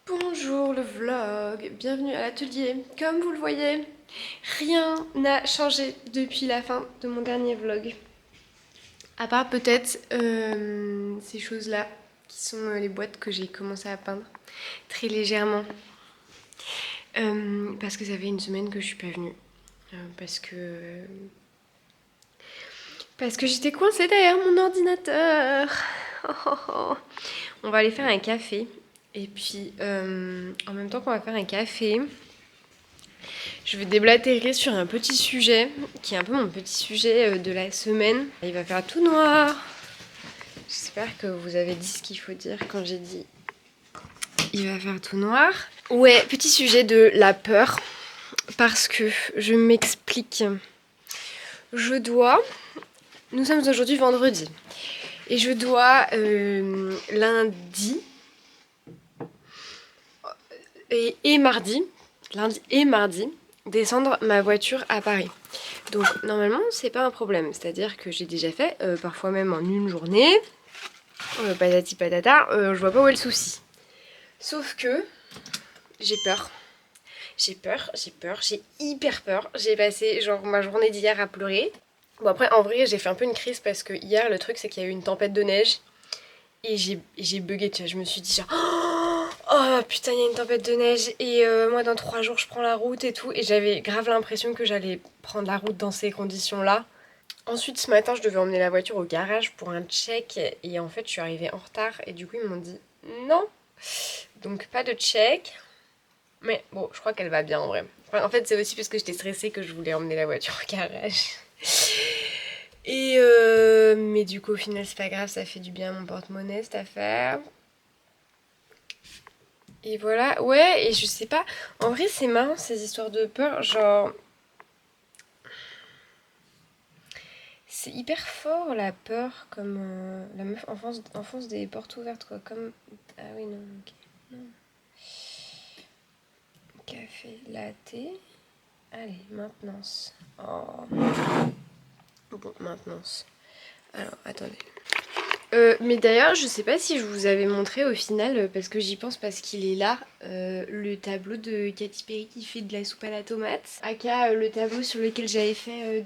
Bonjour le vlog, bienvenue à l'atelier. Comme vous le voyez, rien n'a changé depuis la fin de mon dernier vlog. À part peut-être ces choses-là, qui sont les boîtes que j'ai commencé à peindre très légèrement. Parce que ça fait une semaine que je suis pas venue. Parce que j'étais coincée derrière mon ordinateur. On va aller faire un café. Et puis, en même temps qu'on va faire un café, je vais déblatérer sur un petit sujet, qui est un peu mon petit sujet de la semaine. Il va faire tout noir. J'espère que vous avez dit ce qu'il faut dire quand j'ai dit il va faire tout noir. Ouais, petit sujet de la peur. Parce que je m'explique. Nous sommes aujourd'hui vendredi. Et je dois lundi et mardi, descendre ma voiture à Paris. Donc normalement c'est pas un problème, c'est-à-dire que j'ai déjà fait, parfois même en une journée, patati patata, je vois pas où est le souci. Sauf que j'ai peur. J'ai hyper peur. J'ai passé genre ma journée d'hier à pleurer. Bon après en vrai j'ai fait un peu une crise parce que hier le truc c'est qu'il y a eu une tempête de neige. Et j'ai bugué, tu vois, je me suis dit genre oh putain il y a une tempête de neige et moi dans 3 jours je prends la route et tout. Et j'avais grave l'impression que j'allais prendre la route dans ces conditions là. Ensuite ce matin je devais emmener la voiture au garage pour un check et en fait je suis arrivée en retard et du coup ils m'ont dit non. Donc pas de check. Mais bon je crois qu'elle va bien en vrai. Enfin, en fait c'est aussi parce que j'étais stressée que je voulais emmener la voiture au garage. Et mais du coup au final c'est pas grave, ça fait du bien à mon porte-monnaie cette affaire. Et voilà, ouais, et je sais pas, en vrai c'est marrant ces histoires de peur, genre c'est hyper fort la peur, comme la meuf enfonce des portes ouvertes quoi, comme... Ah oui non, ok, non. Café, latte, allez, maintenance. Oh. Bon, maintenance. Alors, attendez. Mais d'ailleurs, je sais pas si je vous avais montré au final, parce que j'y pense parce qu'il est là, le tableau de Katy Perry qui fait de la soupe à la tomate. Aka le tableau sur lequel j'avais fait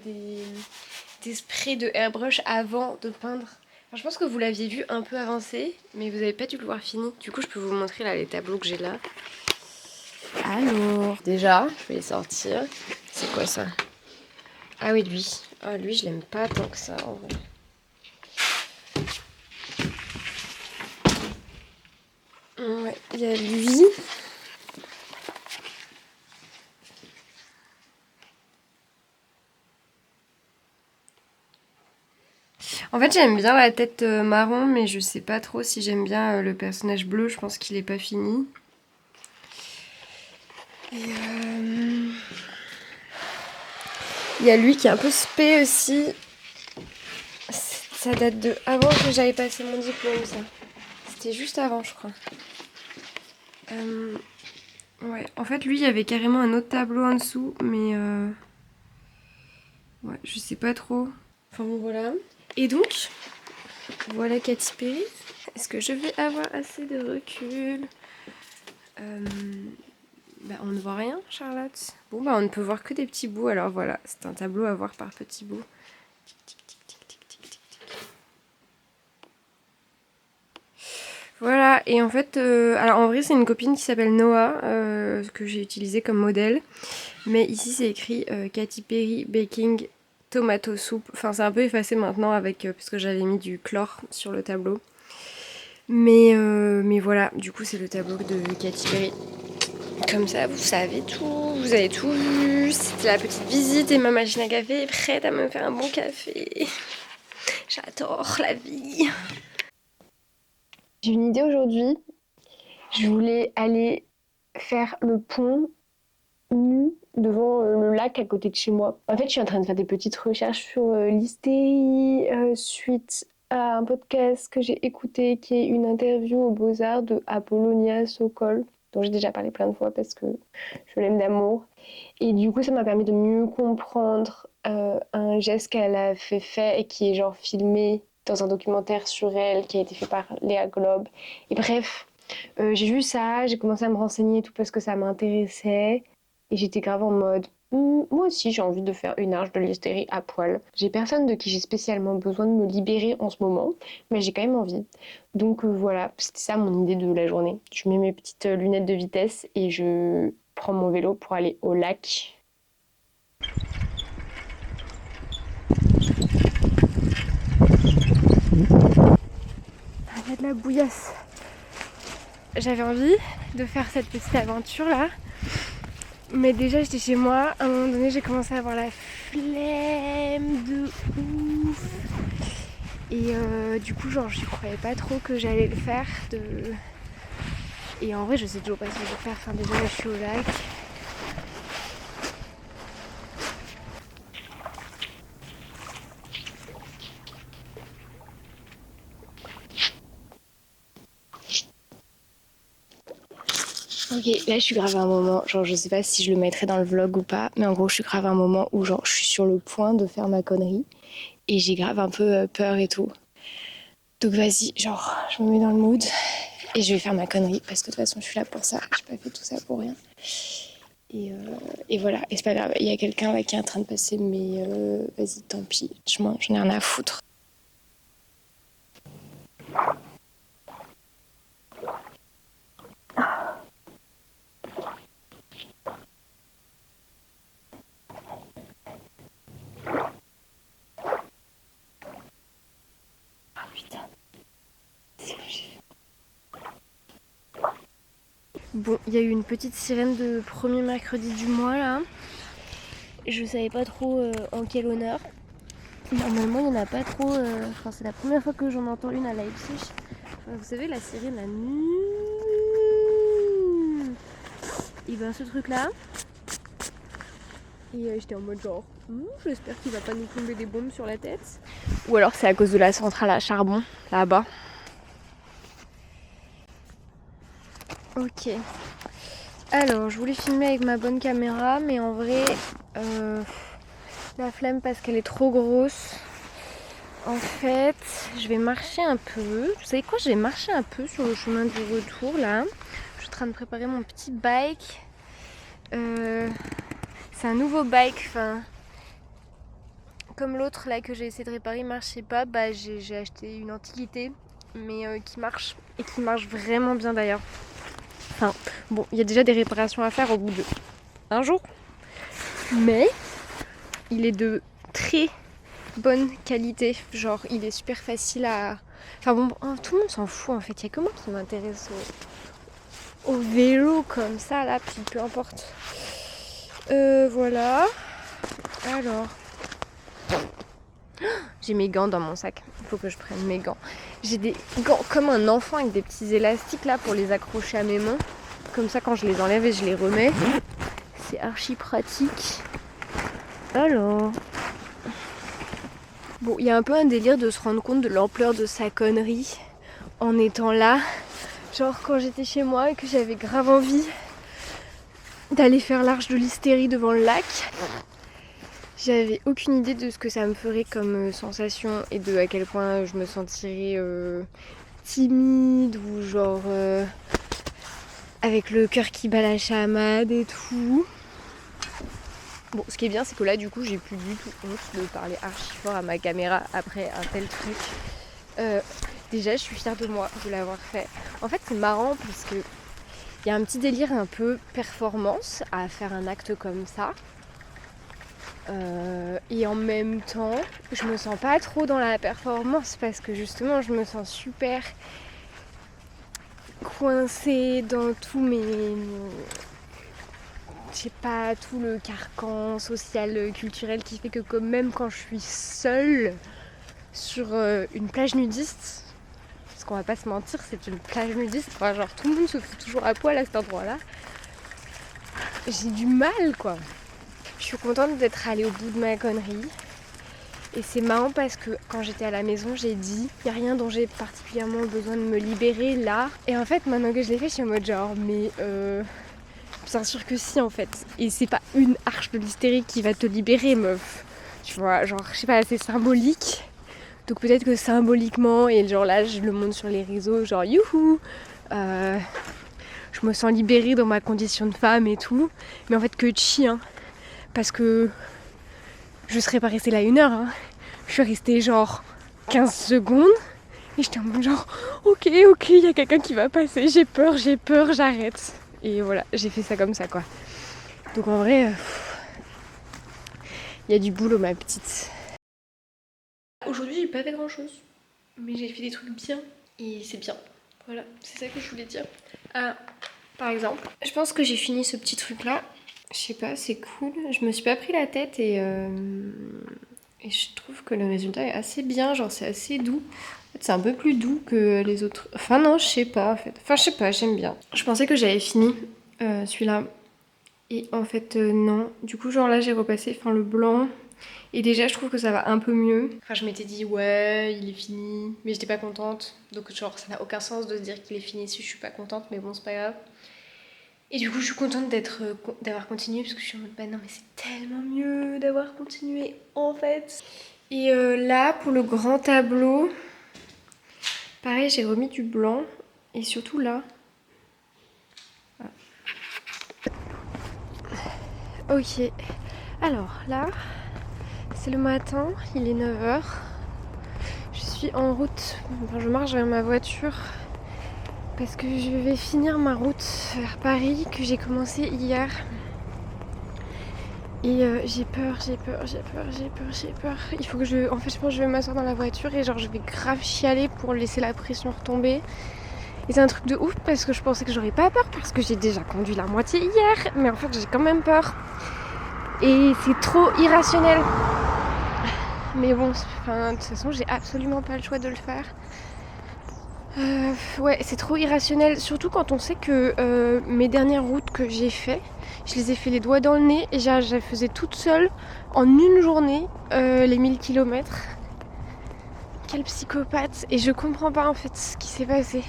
des sprays de airbrush avant de peindre. Enfin, je pense que vous l'aviez vu un peu avancé, mais vous avez pas dû le voir fini. Du coup, je peux vous montrer là les tableaux que j'ai là. Alors, déjà, je vais les sortir. C'est quoi ça? Ah oui, lui. Ah, lui, je l'aime pas tant que ça en vrai. Ouais, il y a lui. En fait, j'aime bien la tête marron, mais je sais pas trop si j'aime bien le personnage bleu. Je pense qu'il est pas fini. Et il y a lui qui est un peu spé aussi. Ça date de avant que j'avais passé mon diplôme, ça. C'était juste avant, je crois. Ouais, en fait, lui, il y avait carrément un autre tableau en dessous, mais ouais, je sais pas trop. Enfin bon, voilà. Et donc, voilà Katy Perry. Est-ce que je vais avoir assez de recul? Bah, on ne voit rien, Charlotte. Bon, bah, on ne peut voir que des petits bouts. Alors voilà, c'est un tableau à voir par petits bouts. Tic, tic, tic, tic, tic, tic, tic, tic. Voilà, et en fait, alors en vrai, c'est une copine qui s'appelle Noah, que j'ai utilisée comme modèle. Mais ici, c'est écrit Katy Perry Baking Tomato Soup. Enfin, c'est un peu effacé maintenant avec parce que j'avais mis du chlore sur le tableau. Mais voilà, du coup, c'est le tableau de Katy Perry. Comme ça, vous savez tout, vous avez tout vu. C'était la petite visite et ma machine à café est prête à me faire un bon café. J'adore la vie. J'ai une idée aujourd'hui. Je voulais aller faire le pont nu devant le lac à côté de chez moi. En fait, je suis en train de faire des petites recherches sur l'hystérie suite à un podcast que j'ai écouté qui est une interview aux Beaux-Arts de Apollonia Sokol, dont j'ai déjà parlé plein de fois parce que je l'aime d'amour. Et du coup, ça m'a permis de mieux comprendre un geste qu'elle a fait et qui est genre filmé dans un documentaire sur elle qui a été fait par Léa Globe. Et bref, j'ai vu ça, j'ai commencé à me renseigner et tout parce que ça m'intéressait. Et j'étais grave en mode, moi aussi j'ai envie de faire une arche de l'hystérie à poil. J'ai personne de qui j'ai spécialement besoin de me libérer en ce moment, mais j'ai quand même envie. Donc voilà, c'était ça mon idée de la journée. Je mets mes petites lunettes de vitesse et je prends mon vélo pour aller au lac. Il y a de la bouillasse. J'avais envie de faire cette petite aventure là. Mais déjà j'étais chez moi, à un moment donné j'ai commencé à avoir la flemme de ouf. Et du coup genre je croyais pas trop que j'allais le faire. Et en vrai je sais toujours pas ce que je vais faire. Enfin déjà là je suis au lac. Ok, là je suis grave à un moment, genre je sais pas si je le mettrai dans le vlog ou pas, mais en gros je suis grave à un moment où genre je suis sur le point de faire ma connerie et j'ai grave un peu peur et tout. Donc vas-y, genre je me mets dans le mood et je vais faire ma connerie parce que de toute façon je suis là pour ça, j'ai pas fait tout ça pour rien. Et voilà, et c'est pas grave, il y a quelqu'un là qui est en train de passer, mais vas-y tant pis, j'en ai rien à foutre. Bon, il y a eu une petite sirène de premier mercredi du mois là. Je savais pas trop en quel honneur. Normalement, il n'y en a pas trop. Enfin, c'est la première fois que j'en entends une à Leipzig. Enfin, vous savez, la sirène, la et ben ce truc là. Et j'étais en mode genre, j'espère qu'il va pas nous tomber des bombes sur la tête. Ou alors c'est à cause de la centrale à charbon là-bas. Ok. Alors, je voulais filmer avec ma bonne caméra, mais en vrai, la flemme parce qu'elle est trop grosse. En fait, je vais marcher un peu. Vous savez quoi? Je vais marcher un peu sur le chemin du retour là. Je suis en train de préparer mon petit bike. C'est un nouveau bike. Enfin, comme l'autre là que j'ai essayé de réparer marchait pas, bah j'ai acheté une antiquité, mais qui marche et qui marche vraiment bien d'ailleurs. Enfin, bon, il y a déjà des réparations à faire au bout d'un jour, mais il est de très bonne qualité, genre il est super facile à... Enfin bon, tout le monde s'en fout en fait, il y a que moi qui m'intéresse au vélo comme ça là, puis peu importe. Voilà. Alors... J'ai mes gants dans mon sac, il faut que je prenne mes gants. J'ai des gants comme un enfant avec des petits élastiques là pour les accrocher à mes mains. Comme ça quand je les enlève et je les remets, c'est archi pratique. Alors... Bon, il y a un peu un délire de se rendre compte de l'ampleur de sa connerie en étant là. Genre quand j'étais chez moi et que j'avais grave envie d'aller faire l'arche de l'hystérie devant le lac. J'avais aucune idée de ce que ça me ferait comme sensation et de à quel point je me sentirais timide ou genre avec le cœur qui bat la chamade et tout. Bon, ce qui est bien, c'est que là, du coup, j'ai plus du tout honte de parler archi fort à ma caméra après un tel truc. Déjà, je suis fière de moi de l'avoir fait. En fait, c'est marrant parce que il y a un petit délire un peu performance à faire un acte comme ça. Et en même temps, je me sens pas trop dans la performance parce que justement, je me sens super coincée dans tous mes... Je sais pas, tout le carcan social, culturel qui fait que même quand je suis seule sur une plage nudiste, parce parce qu'on va pas se mentir, c'est une plage nudiste. Enfin, genre tout le monde se fout toujours à poil à cet endroit-là. J'ai du mal quoi. Je suis contente d'être allée au bout de ma connerie. Et c'est marrant parce que quand j'étais à la maison, j'ai dit il n'y a rien dont j'ai particulièrement besoin de me libérer là. Et en fait, maintenant que je l'ai fait, je suis en mode genre, mais bien sûr que si en fait. Et c'est pas une arche de l'hystérique qui va te libérer, meuf. Tu vois, genre, je sais pas, c'est symbolique. Donc peut-être que symboliquement, et genre là, je le montre sur les réseaux, genre youhou, je me sens libérée dans ma condition de femme et tout. Mais en fait, que de chien. Parce que je serais pas restée là 1 heure. Hein. Je suis restée genre 15 secondes. Et j'étais en mode genre, ok, il y a quelqu'un qui va passer. J'ai peur, j'arrête. Et voilà, j'ai fait ça comme ça quoi. Donc en vrai, il y a du boulot ma petite. Aujourd'hui, j'ai pas fait grand chose. Mais j'ai fait des trucs bien. Et c'est bien. Voilà, c'est ça que je voulais dire. Ah, par exemple, je pense que j'ai fini ce petit truc là. Je sais pas, c'est cool. Je me suis pas pris la tête et je trouve que le résultat est assez bien. Genre, c'est assez doux. En fait, c'est un peu plus doux que les autres. Enfin, non, je sais pas en fait. Enfin, je sais pas, j'aime bien. Je pensais que j'avais fini celui-là. Et en fait, non. Du coup, genre là, j'ai repassé le blanc. Et déjà, je trouve que ça va un peu mieux. Enfin, je m'étais dit, ouais, il est fini. Mais j'étais pas contente. Donc, genre, ça n'a aucun sens de se dire qu'il est fini si je suis pas contente. Mais bon, c'est pas grave. Et du coup, je suis contente d'avoir continué. Parce que je suis en mode, bah non, mais c'est tellement mieux d'avoir continué, en fait. Et là, pour le grand tableau, pareil, j'ai remis du blanc. Et surtout là. Ah. Ok. Alors, là... C'est le matin, il est 9h. Je suis en route, enfin, je marche vers ma voiture parce que je vais finir ma route vers Paris que j'ai commencé hier. Et j'ai peur. Il faut que je... En fait, je pense que je vais m'asseoir dans la voiture et genre je vais grave chialer pour laisser la pression retomber. Et c'est un truc de ouf parce que je pensais que j'aurais pas peur parce que j'ai déjà conduit la moitié hier. Mais en fait, j'ai quand même peur. Et c'est trop irrationnel. Mais bon, de toute façon, j'ai absolument pas le choix de le faire. Ouais, c'est trop irrationnel. Surtout quand on sait que mes dernières routes que j'ai fait, je les ai fait les doigts dans le nez et je les faisais toute seule en une journée, les 1000 km. Quel psychopathe. Et je comprends pas en fait ce qui s'est passé.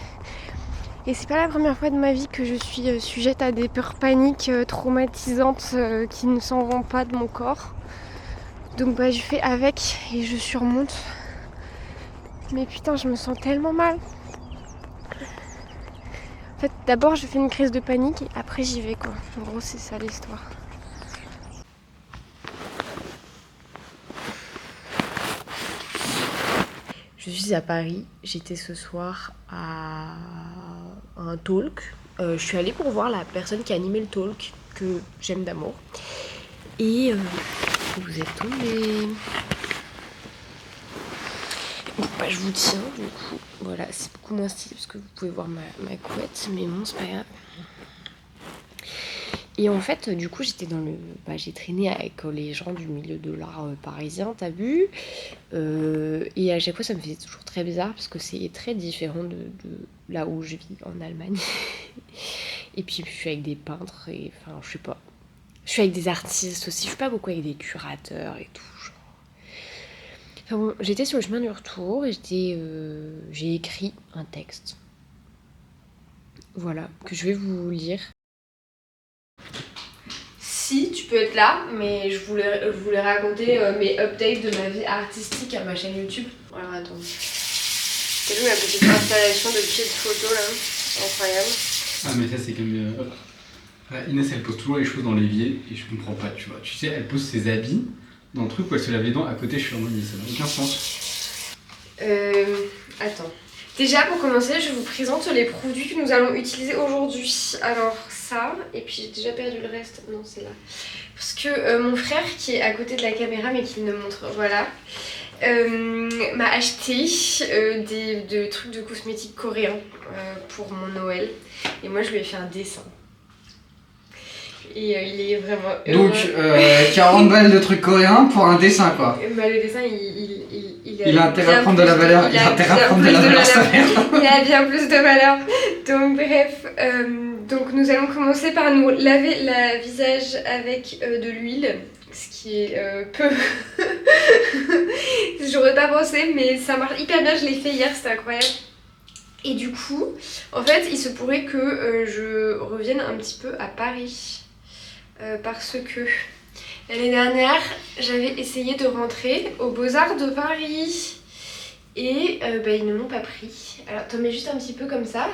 Et c'est pas la première fois de ma vie que je suis sujette à des peurs paniques traumatisantes qui ne s'en vont pas de mon corps. Donc bah je fais avec et je surmonte. Mais putain, je me sens tellement mal. En fait, d'abord je fais une crise de panique et après j'y vais quoi. En gros, c'est ça l'histoire. Je suis à Paris. J'étais ce soir à un talk. Je suis allée pour voir la personne qui a animé le talk que j'aime d'amour. Et vous êtes tombés. Bon, bah, je vous tiens, du coup. Voilà, c'est beaucoup moins stylé parce que vous pouvez voir ma couette, mais bon, c'est pas grave. Et en fait, du coup, j'étais dans le... Bah, j'ai traîné avec les gens du milieu de l'art parisien, t'as vu. Et à chaque fois, ça me faisait toujours très bizarre parce que c'est très différent de là où je vis, en Allemagne. Et puis, je suis avec des peintres et... Enfin, je sais pas. Je suis avec des artistes aussi. Je suis pas beaucoup avec des curateurs et tout, genre. Enfin bon, j'étais sur le chemin du retour et j'ai écrit un texte. Voilà, que je vais vous lire. Si, tu peux être là, mais je voulais raconter mes updates de ma vie artistique à ma chaîne YouTube. Alors attends. T'as vu ma petite installation de pieds de photo là? Incroyable. Ah mais ça c'est comme... Inès elle pose toujours les choses dans l'évier et je comprends pas, tu vois. Tu sais, elle pose ses habits dans le truc où elle se lave les dents à côté, je suis en mode mais ça n'a aucun sens. Attends. Déjà pour commencer, je vous présente les produits que nous allons utiliser aujourd'hui. Alors ça, et puis j'ai déjà perdu le reste. Non, c'est là. Parce que mon frère qui est à côté de la caméra mais qui ne montre, voilà, m'a acheté des trucs de cosmétiques coréens pour mon Noël. Et moi je lui ai fait un dessin. Et il est vraiment heureux. Donc 40 balles de trucs coréens pour un dessin quoi. Bah, le dessin, Il a intérêt à prendre de la valeur, il a intérêt à prendre de la valeur salaire. Il a bien plus de valeur. Donc bref, donc nous allons commencer par nous laver le visage avec de l'huile, ce qui est peu. J'aurais pas pensé, mais ça marche hyper bien. Je l'ai fait hier, c'était incroyable. Et du coup, en fait, il se pourrait que je revienne un petit peu à Paris. Parce que l'année dernière, j'avais essayé de rentrer aux Beaux-Arts de Paris. Et ils ne m'ont pas pris. Alors, t'en mets juste un petit peu comme ça,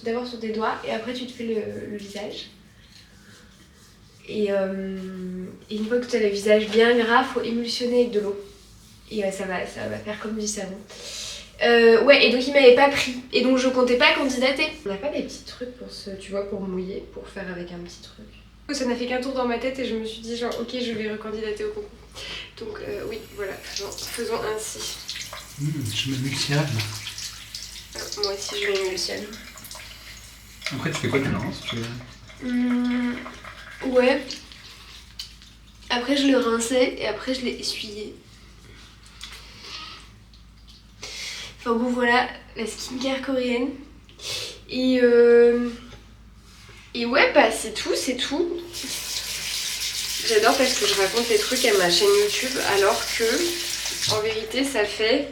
d'abord sur tes doigts, et après tu te fais le visage. Et une fois que tu as le visage bien gras, faut émulsionner avec de l'eau. Et ça va faire comme du savon. Ouais, et donc il m'avait pas pris. Et donc je comptais pas candidater. On n'a pas des petits trucs pour mouiller, pour faire avec un petit truc. Ça n'a fait qu'un tour dans ma tête et je me suis dit genre ok, je vais recandidater au concours. Donc oui, voilà, faisons ainsi. Je m'émulsionne. Moi aussi je m'émulsionne. Après tu fais quoi, tu le rinces Ouais. Après je le rinçais et après je l'ai essuyé. Enfin bon voilà, la skincare coréenne. Et ouais, bah c'est tout. J'adore parce que je raconte les trucs à ma chaîne YouTube alors que, en vérité, ça fait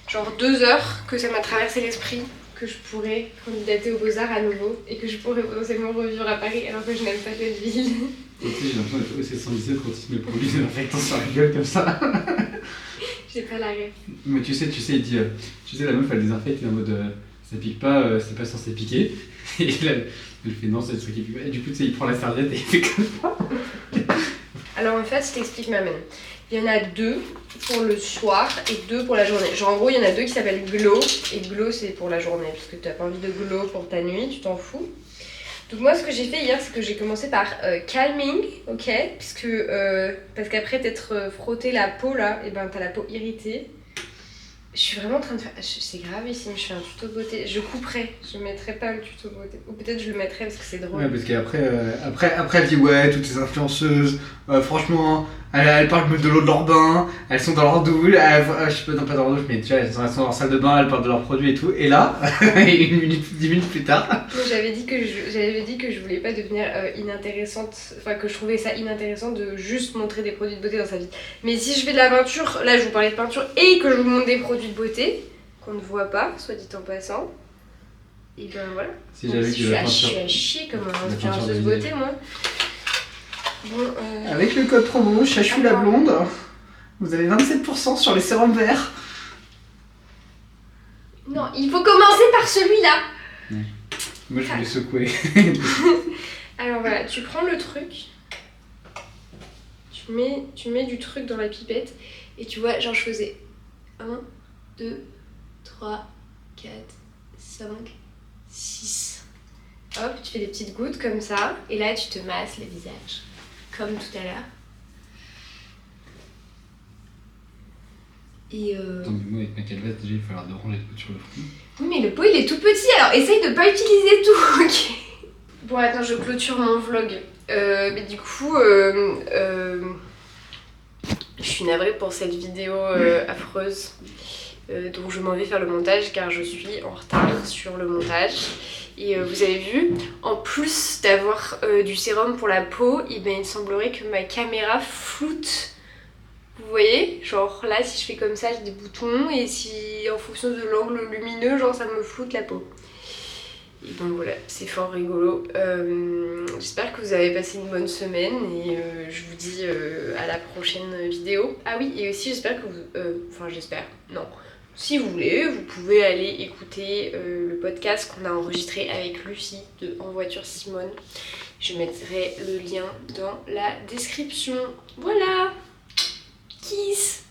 genre 2 heures que ça m'a traversé l'esprit que je pourrais candidater aux Beaux-Arts à nouveau et que je pourrais potentiellement revivre à Paris alors que je n'aime pas cette ville. Tu sais, j'ai l'impression d'être OC 117 quand il se met le produit désinfectant sur la gueule comme ça. J'ai pas la rêve. Mais tu sais, il dit, tu sais, la meuf elle désinfecte, elle est en mode ça pique pas, c'est pas censé piquer. Et là, elle fait non, c'est le truc qui pique pas. Et du coup, tu sais, il prend la serviette et il fait comme ça. Alors en fait, je t'explique ma mène. Il y en a 2 pour le soir et 2 pour la journée. Genre en gros, il y en a 2 qui s'appellent Glow. Et Glow, c'est pour la journée. Parce que tu n'as pas envie de Glow pour ta nuit, tu t'en fous. Donc moi, ce que j'ai fait hier, c'est que j'ai commencé par calming, ok, parce qu'après t'être frotté la peau là, et ben t'as la peau irritée. Je suis vraiment en train de faire... C'est gravissime, je fais un tuto beauté. Je couperai, je mettrai pas le tuto beauté. Ou peut-être je le mettrai parce que c'est drôle. Ouais, parce qu'après après elle dit ouais, toutes ces influenceuses, franchement, elles parlent de l'eau de leur bain, elles sont dans leur douche, je sais pas, non pas dans leur douche, mais tu vois, elles sont dans leur salle de bain, elles parlent de leurs produits et tout. Et là, 10 minutes plus tard... Moi j'avais dit que je voulais pas devenir inintéressante, enfin que je trouvais ça inintéressant de juste montrer des produits de beauté dans sa vie. Mais si je fais de la peinture, là je vous parlais de peinture et que je vous montre des produits de beauté qu'on ne voit pas, soit dit en passant, et ben voilà. Si j'avais dit je suis à chier comme un influenceuse beauté moi. Bon, Avec le code promo Chachou la blonde, vous avez 27% sur les sérums verts. Non, il faut commencer par celui-là. Ouais. Moi je voulais secouer. Alors voilà, tu prends le truc, tu mets du truc dans la pipette et tu vois, genre je faisais 1, 2, 3, 4, 5, 6. Hop, tu fais des petites gouttes comme ça et là tu te masses le visage, comme tout à l'heure. Et Attends, mais moi avec ma calvasse déjà il va falloir de ranger le pot sur le front. Oui mais le pot il est tout petit alors essaye de pas utiliser tout, ok. Bon attends, je clôture mon vlog. Mais du coup, je suis navrée pour cette vidéo affreuse. Donc je m'en vais faire le montage car je suis en retard sur le montage. Et vous avez vu, en plus d'avoir du sérum pour la peau, il semblerait que ma caméra floute. Vous voyez, genre là si je fais comme ça j'ai des boutons et si en fonction de l'angle lumineux genre ça me floute la peau. Et donc voilà, c'est fort rigolo. J'espère que vous avez passé une bonne semaine et je vous dis à la prochaine vidéo. Ah oui, et aussi j'espère que vous... Enfin j'espère, non. Si vous voulez, vous pouvez aller écouter le podcast qu'on a enregistré avec Lucie de En Voiture Simone. Je mettrai le lien dans la description. Voilà! Kiss!